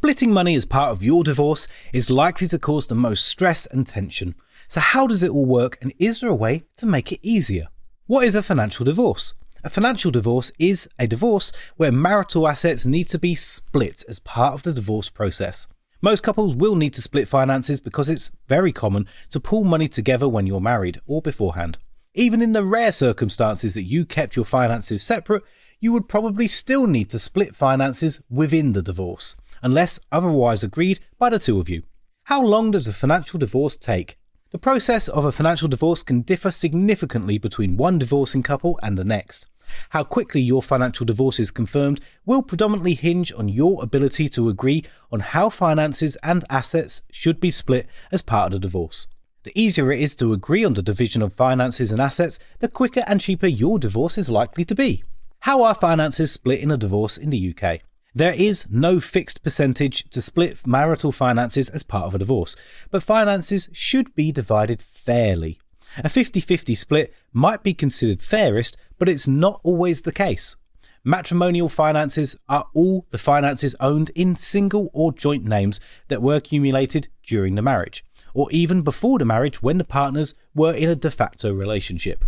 Splitting money as part of your divorce is likely to cause the most stress and tension. So how does it all work, and is there a way to make it easier? What is a financial divorce? A financial divorce is a divorce where marital assets need to be split as part of the divorce process. Most couples will need to split finances because it's very common to pool money together when you're married or beforehand. Even in the rare circumstances that you kept your finances separate, you would probably still need to split finances within the divorce, unless otherwise agreed by the two of you. How long does a financial divorce take? The process of a financial divorce can differ significantly between one divorcing couple and the next. How quickly your financial divorce is confirmed will predominantly hinge on your ability to agree on how finances and assets should be split as part of the divorce. The easier it is to agree on the division of finances and assets, the quicker and cheaper your divorce is likely to be. How are finances split in a divorce in the UK? There is no fixed percentage to split marital finances as part of a divorce, but finances should be divided fairly. A 50-50 split might be considered fairest, but it's not always the case. Matrimonial finances are all the finances owned in single or joint names that were accumulated during the marriage, or even before the marriage when the partners were in a de facto relationship.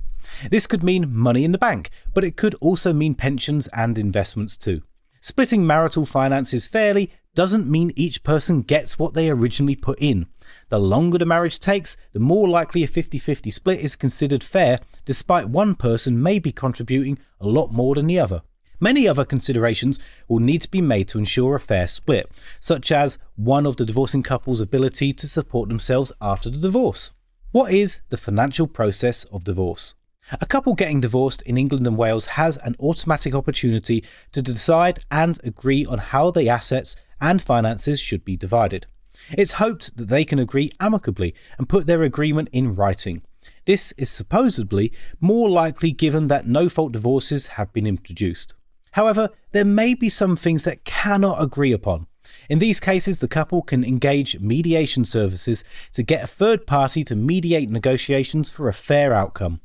This could mean money in the bank, but it could also mean pensions and investments too. Splitting marital finances fairly doesn't mean each person gets what they originally put in. The longer the marriage takes, the more likely a 50-50 split is considered fair, despite one person may be contributing a lot more than the other. Many other considerations will need to be made to ensure a fair split, such as one of the divorcing couple's ability to support themselves after the divorce. What is the financial process of divorce? A couple getting divorced in England and Wales has an automatic opportunity to decide and agree on how the assets and finances should be divided. It's hoped that they can agree amicably and put their agreement in writing. This is supposedly more likely given that no-fault divorces have been introduced. However, there may be some things that cannot agree upon. In these cases, the couple can engage mediation services to get a third party to mediate negotiations for a fair outcome.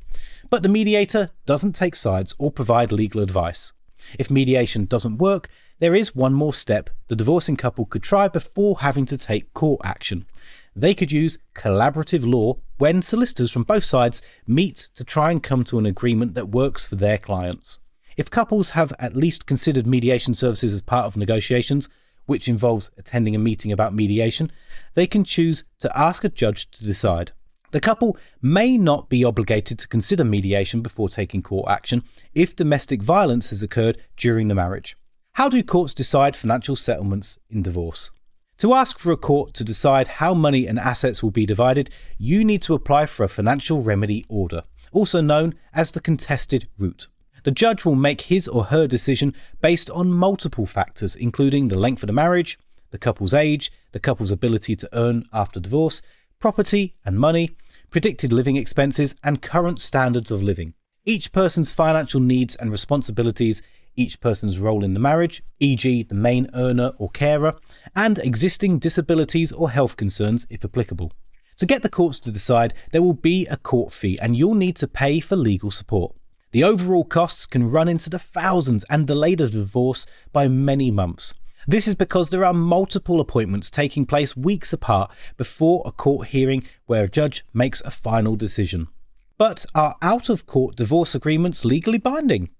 But the mediator doesn't take sides or provide legal advice. If mediation doesn't work, there is one more step the divorcing couple could try before having to take court action. They could use collaborative law when solicitors from both sides meet to try and come to an agreement that works for their clients. If couples have at least considered mediation services as part of negotiations, which involves attending a meeting about mediation, they can choose to ask a judge to decide. The couple may not be obligated to consider mediation before taking court action if domestic violence has occurred during the marriage. How do courts decide financial settlements in divorce? To ask for a court to decide how money and assets will be divided, you need to apply for a financial remedy order, also known as the contested route. The judge will make his or her decision based on multiple factors, including the length of the marriage, the couple's age, the couple's ability to earn after divorce, property and money, predicted living expenses, and current standards of living. Each person's financial needs and responsibilities, each person's role in the marriage, e.g. the main earner or carer, and existing disabilities or health concerns if applicable. To get the courts to decide, there will be a court fee and you'll need to pay for legal support. The overall costs can run into the thousands and delay the divorce by many months. This is because there are multiple appointments taking place weeks apart before a court hearing where a judge makes a final decision. But are out-of-court divorce agreements legally binding?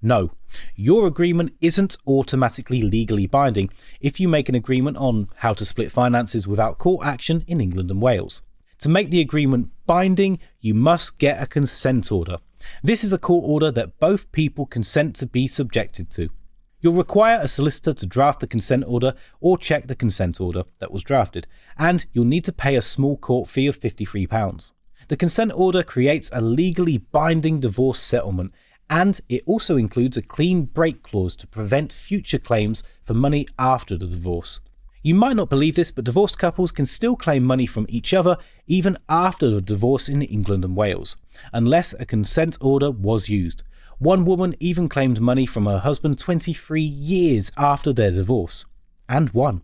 No, your agreement isn't automatically legally binding if you make an agreement on how to split finances without court action in England and Wales. To make the agreement binding, you must get a consent order. This is a court order that both people consent to be subjected to. You'll require a solicitor to draft the consent order or check the consent order that was drafted, and you'll need to pay a small court fee of £53. The consent order creates a legally binding divorce settlement, and it also includes a clean break clause to prevent future claims for money after the divorce. You might not believe this, but divorced couples can still claim money from each other even after the divorce in England and Wales, unless a consent order was used. One woman even claimed money from her husband 23 years after their divorce, and won.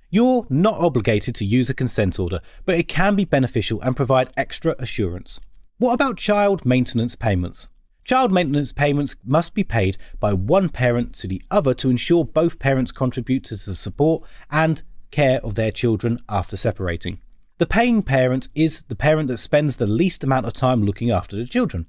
You're not obligated to use a consent order, but it can be beneficial and provide extra assurance. What about child maintenance payments? Child maintenance payments must be paid by one parent to the other to ensure both parents contribute to the support and care of their children after separating. The paying parent is the parent that spends the least amount of time looking after the children.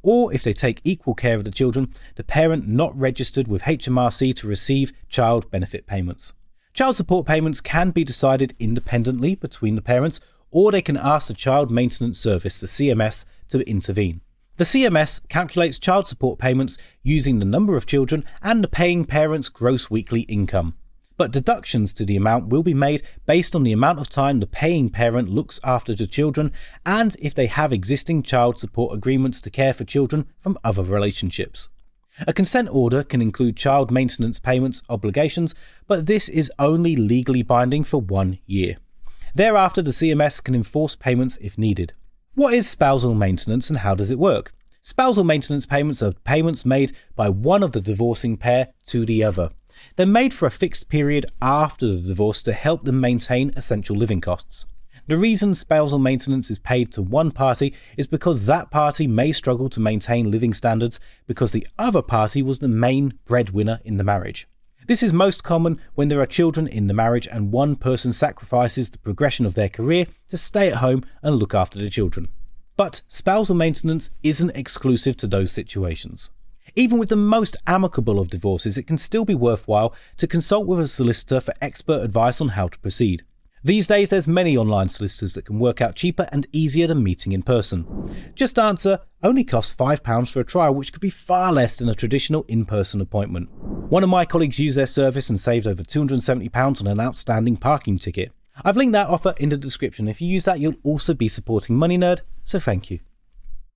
Or if they take equal care of the children, the parent not registered with HMRC to receive child benefit payments. Child support payments can be decided independently between the parents, or they can ask the Child Maintenance Service, the CMS, to intervene. The CMS calculates child support payments using the number of children and the paying parent's gross weekly income. But deductions to the amount will be made based on the amount of time the paying parent looks after the children and if they have existing child support agreements to care for children from other relationships. A consent order can include child maintenance payments obligations, but this is only legally binding for 1 year. Thereafter, the CMS can enforce payments if needed. What is spousal maintenance and how does it work? Spousal maintenance payments are payments made by one of the divorcing pair to the other. They're made for a fixed period after the divorce to help them maintain essential living costs. The reason spousal maintenance is paid to one party is because that party may struggle to maintain living standards because the other party was the main breadwinner in the marriage. This is most common when there are children in the marriage and one person sacrifices the progression of their career to stay at home and look after the children. But spousal maintenance isn't exclusive to those situations. Even with the most amicable of divorces, it can still be worthwhile to consult with a solicitor for expert advice on how to proceed. These days, there's many online solicitors that can work out cheaper and easier than meeting in person. JustAnswer only costs £5 for a trial, which could be far less than a traditional in-person appointment. One of my colleagues used their service and saved over £270 on an outstanding parking ticket. I've linked that offer in the description. If you use that, you'll also be supporting Money Nerd, so thank you.